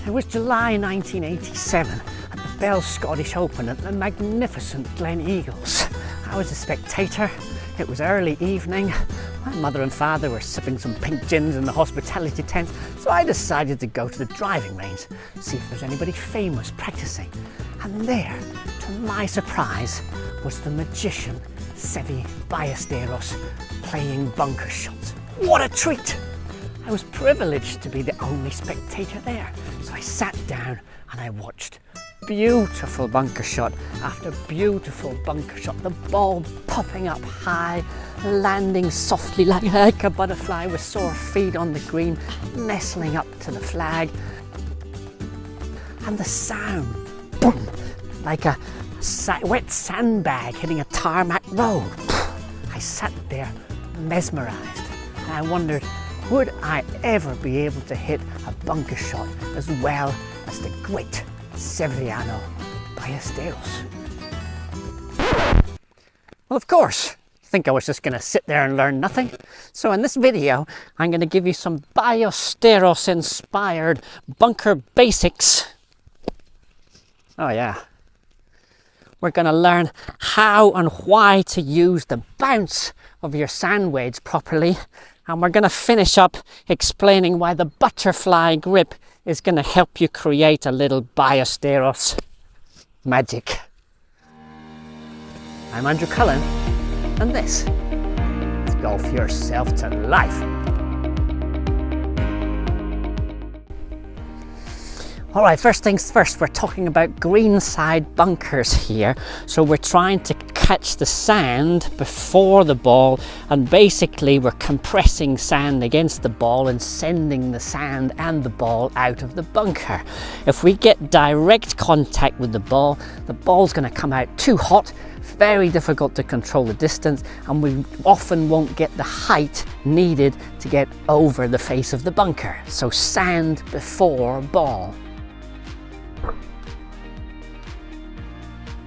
It was July 1987 at the Bell Scottish Open at the magnificent Glen Eagles. I was a spectator. It was early evening. My mother and father were sipping some pink gins in the hospitality tent, so I decided to go to the driving range, see if there's anybody famous practicing. And there, to my surprise, was the magician Seve Ballesteros playing bunker shots. What a treat! I was privileged to be the only spectator there, so I sat down and I watched. Beautiful bunker shot after beautiful bunker shot, the ball popping up high, landing softly like a butterfly with sore feet on the green, nestling up to the flag. And the sound, boom, like a wet sandbag hitting a tarmac road. I sat there mesmerised and I wondered, would I ever be able to hit a bunker shot as well as the great Seve Ballesteros? Well, of course, you think I was just going to sit there and learn nothing? So in this video, I'm going to give you some Ballesteros inspired bunker basics. Oh yeah. We're going to learn how and why to use the bounce of your sand wedge properly. And we're going to finish up explaining why the butterfly grip is going to help you create a little Ballesteros magic. I'm Andrew Cullen, and this is Golf Yourself to Life. All right, first things first, we're talking about greenside bunkers here. So we're trying to catch the sand before the ball, and basically we're compressing sand against the ball and sending the sand and the ball out of the bunker. If we get direct contact with the ball's going to come out too hot, very difficult to control the distance, and we often won't get the height needed to get over the face of the bunker. So sand before ball.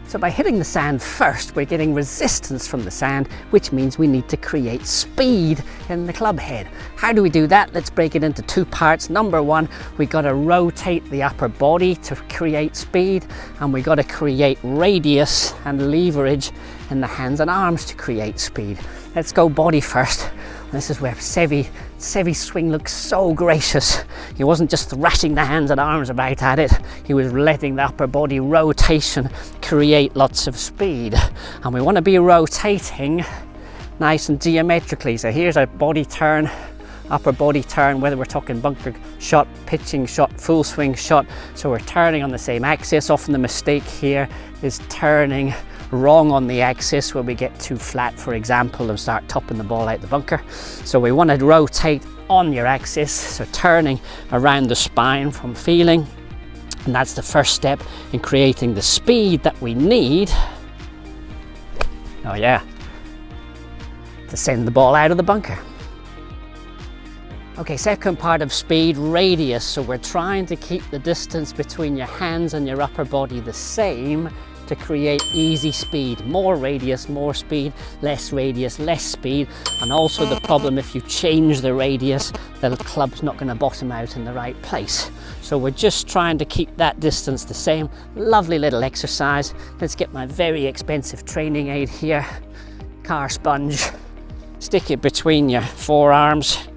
So by hitting the sand first, we're getting resistance from the sand, which means we need to create speed in the club head. How do we do that? Let's break it into two parts. Number one, we got to rotate the upper body to create speed, and we got to create radius and leverage in the hands and arms to create speed. Let's go body first. This is where Seve's swing looks so gracious. He wasn't just thrashing the hands and arms about at it, he was letting the upper body rotation create lots of speed. And we want to be rotating nice and geometrically. So here's our body turn, upper body turn, whether we're talking bunker shot, pitching shot, full swing shot. So we're turning on the same axis. Often the mistake here is turning wrong on the axis where we get too flat, for example, and start topping the ball out the bunker. So we want to rotate on your axis, so turning around the spine from feeling, and that's the first step in creating the speed that we need, oh yeah, to send the ball out of the bunker. Okay, second part of speed, radius. So we're trying to keep the distance between your hands and your upper body the same to create easy speed. More radius, more speed, less radius, less speed. And also the problem, if you change the radius, the club's not going to bottom out in the right place. So we're just trying to keep that distance the same. Lovely little exercise. Let's get my very expensive training aid here. Car sponge. Stick it between your forearms.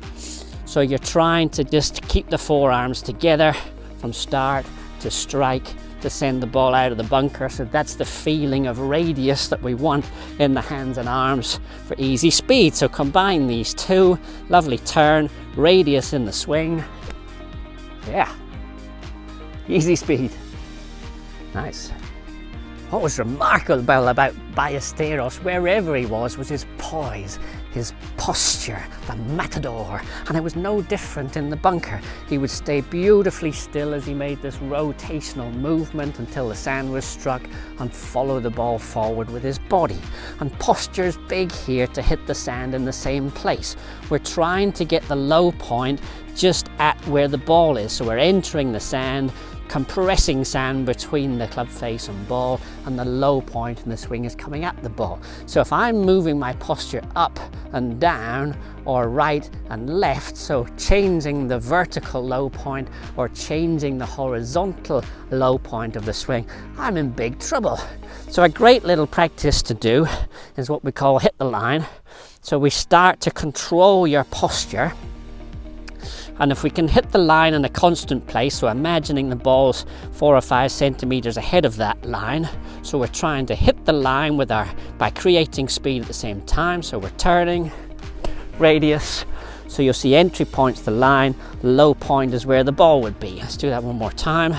So you're trying to just keep the forearms together from start to strike to send the ball out of the bunker. So that's the feeling of radius that we want in the hands and arms for easy speed. So combine these two, lovely turn, radius in the swing. Yeah, easy speed. Nice. What was remarkable about Ballesteros, wherever he was his poise, his posture, the matador, and it was no different in the bunker. He would stay beautifully still as he made this rotational movement until the sand was struck and follow the ball forward with his body. And posture's big here to hit the sand in the same place. We're trying to get the low point just at where the ball is. So we're entering the sand, compressing sand between the club face and ball, and the low point in the swing is coming at the ball. So if I'm moving my posture up and down or right and left, so changing the vertical low point or changing the horizontal low point of the swing, I'm in big trouble. So a great little practice to do is what we call hit the line. So we start to control your posture, and if we can hit the line in a constant place, so imagining the ball's 4 or 5 centimeters ahead of that line, so we're trying to hit the line with by creating speed at the same time. So we're turning, radius, so you'll see entry point's the line, the low point is where the ball would be. Let's do that one more time.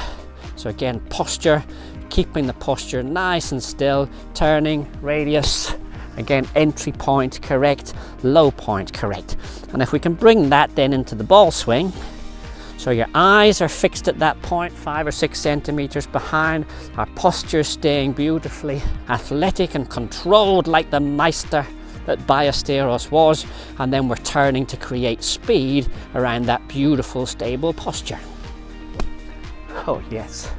So again, posture, keeping the posture nice and still, turning, radius, again, entry point correct, low point correct. And if we can bring that then into the ball swing, so your eyes are fixed at that point, 5 or 6 centimeters behind, our posture staying beautifully athletic and controlled like the Meister that Ballesteros was, and then we're turning to create speed around that beautiful stable posture. Oh yes.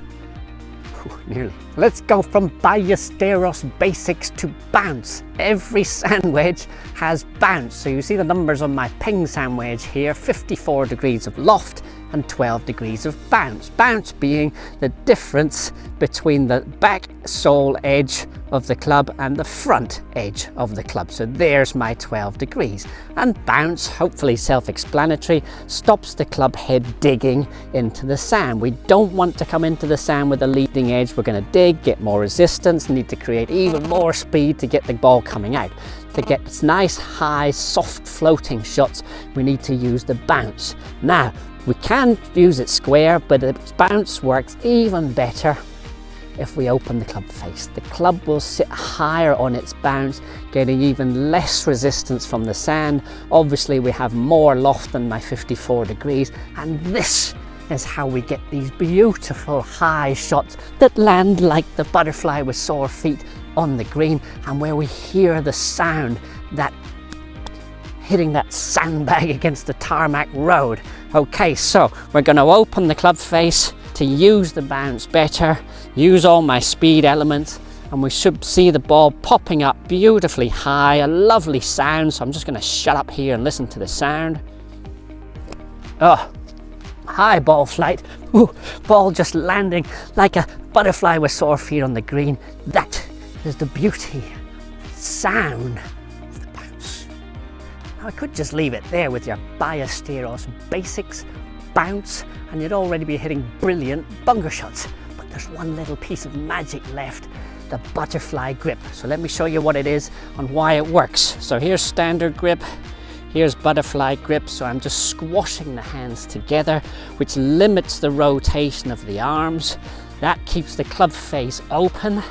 Nearly. Let's go from Ballesteros basics to bounce. Every sand wedge has bounce. So you see the numbers on my ping sand wedge here, 54 degrees of loft and 12 degrees of bounce. Bounce being the difference between the back sole edge of the club and the front edge of the club. So there's my 12 degrees. And bounce, hopefully self-explanatory, stops the club head digging into the sand. We don't want to come into the sand with a leading edge. We're going to dig, get more resistance, need to create even more speed to get the ball coming out. To get nice, high, soft floating shots, we need to use the bounce. Now, we can use it square, but the bounce works even better if we open the club face. The club will sit higher on its bounce, getting even less resistance from the sand. Obviously, we have more loft than my 54 degrees, and this is how we get these beautiful high shots that land like the butterfly with sore feet on the green, and where we hear the sound that hitting that sandbag against the tarmac road. Okay, so we're going to open the club face to use the bounce better, use all my speed elements, and we should see the ball popping up beautifully high, a lovely sound. So I'm just going to shut up here and listen to the sound. Oh, high ball flight. Ooh, ball just landing like a butterfly with sore feet on the green. That is the beauty, sound of the bounce. Now I could just leave it there with your Ballesteros basics, bounce, and you'd already be hitting brilliant bunker shots. But there's one little piece of magic left, the butterfly grip. So let me show you what it is and why it works. So here's standard grip, here's butterfly grip. So I'm just squashing the hands together, which limits the rotation of the arms. That keeps the club face open.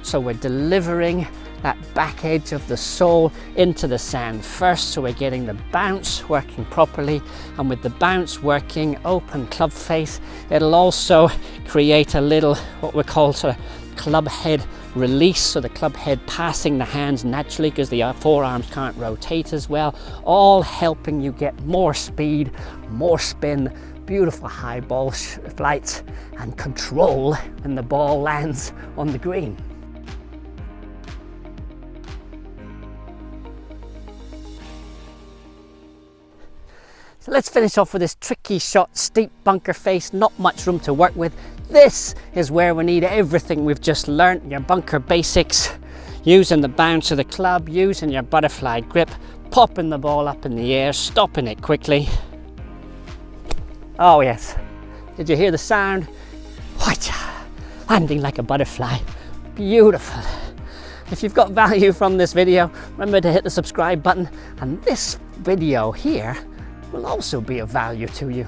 So we're delivering that back edge of the sole into the sand first, so we're getting the bounce working properly, and with the bounce working, open club face, it'll also create a little what we call sort of club head release, so the club head passing the hands naturally because the forearms can't rotate as well, all helping you get more speed, more spin, beautiful high ball flights, and control when the ball lands on the green. So let's finish off with this tricky shot, steep bunker face, not much room to work with. This is where we need everything we've just learnt, your bunker basics, using the bounce of the club, using your butterfly grip, popping the ball up in the air, stopping it quickly. Oh yes, did you hear the sound? What? Landing like a butterfly, beautiful. If you've got value from this video, remember to hit the subscribe button, and this video here will also be of value to you.